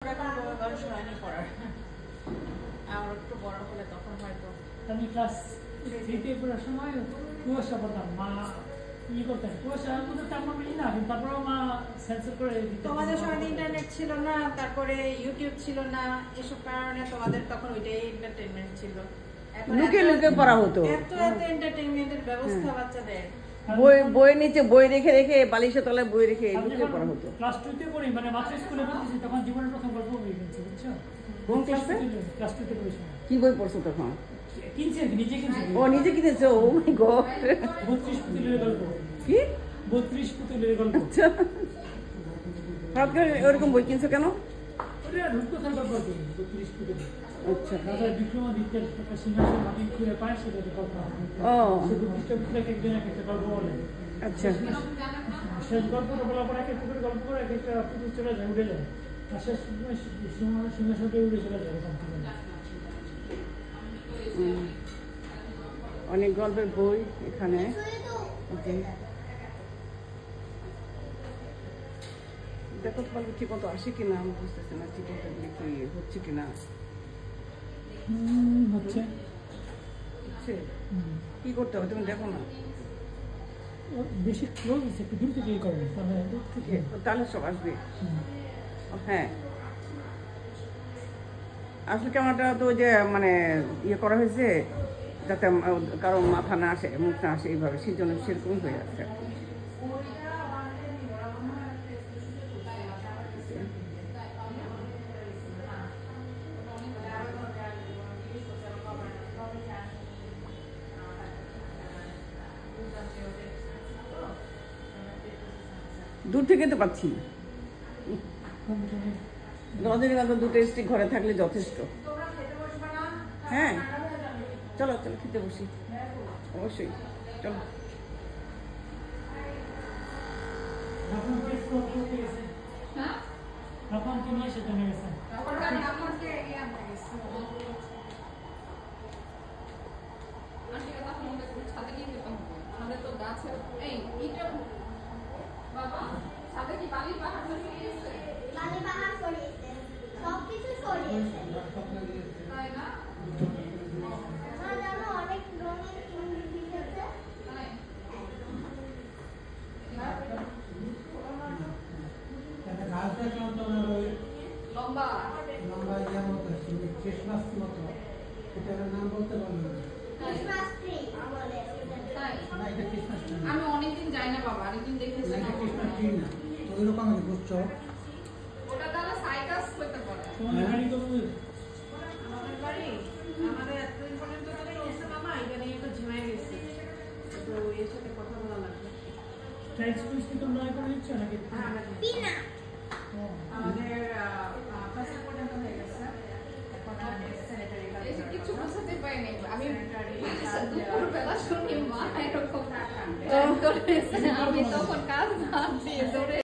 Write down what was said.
বয়স হয়নি পড়ার, আর একটু বড় হলে তখন হয়তো। আমি ক্লাস 3 পড়ার সময় কুয়াশা পড়তাম, মা ই করতেন কুয়াশা মধ্যে তেমন না, কিন্তু তারপরেও মা সেন্সর করে দিতেন। তোমাদের সময় ইন্টারনেট ছিল না, তারপরে ইউটিউব ছিল না, এসব কারণে তোমাদের তখন ওইটাই এন্টারটেইনমেন্ট ছিল। লুকে লুকে পড়া হতো, এত এন্টারটেইনমেন্টের ব্যবস্থা বাচ্চাদের। বই নিচে বই রেখে রেখে বালিশের তলায় বই রেখে লুকে পড়া হতো। ক্লাস 2 তে পড়ি, মানে মাত্র স্কুলে পড়তেছি, তখন জীবনের প্রথম গল্প বই কিনছি, বুঝছো? কোন ক্লাসে? ক্লাস 2 তে পড়ি। কি বই পড়ছো তখন? কিনছি আর কি, নিজে কিনছি। ও নিজে কিনেছো? ও মাই গড। 32 পুতুলের গল্প। কি 32 পুতুলের গল্প? আচ্ছা, হঠাৎ করে ওরকম বই কিনছো কেন? ওটা রূপকথার গল্প আর কি, 32 পুতুল। আচ্ছা, রাজা বিক্রমাদিত্যের একটা সিংহাসন মাটি খুঁড়ে পায়, সেটা গল্প। ও সে 32টা পুতুলকে একজন এক একটা গল্প বলে। আচ্ছা, শেষ গল্পটা বলার পর এক একটা করে গল্প করে এক একটা পুতুল চলে যায়, উড়ে যায়, আর শেষ সিংহাসনটা উড়ে চলে যায়। অনেক গল্পের বই এখানে। দেখো তোমার ঠিক মতো আসে কিনা আমি বুঝতেছি না, ঠিক মতো কি হচ্ছে কিনা। হচ্ছে কি করতে হবে তুমি দেখো না, বেশি ক্লোজ একটু দূর থেকে করেন, তাহলে সব আসবে। হ্যাঁ, আসলে ক্যামেরাটা তো যে মানে ইয়ে করা হয়েছে যাতে কারো মাথা না আসে, মুখ না আসে, এইভাবে সেই জন্য সেরকমই হয়ে যাচ্ছে। দূর থেকে তো পাচ্ছি না, রজনীগন্ধা দুটো স্টিক ঘরে থাকলে যথেষ্ট। হ্যাঁ চলো চলো খেতে বসি, অবশ্যই চলো। আমি অনেকদিন যাই না বাবা, অনেকদিন দেখেছি না। ওইরকম আমি বুঝছো, ওটা তাহলে সাইকাস হইতে পারে। আমাদের বাড়ি আমাদের এতদিন পর্যন্ত তো চলছে মামা, এটা নিয়ে তো ঝিমাই গেছি, তো এর সাথে কথা বলা লাগবে। আমাদের ফার্স্ট পর্যন্ত হয়ে গেছে, কিছু বুঝতে পারিনি আমি। দুপুরবেলা শুনি মা এরকম আমি তখন কাজ না দিয়ে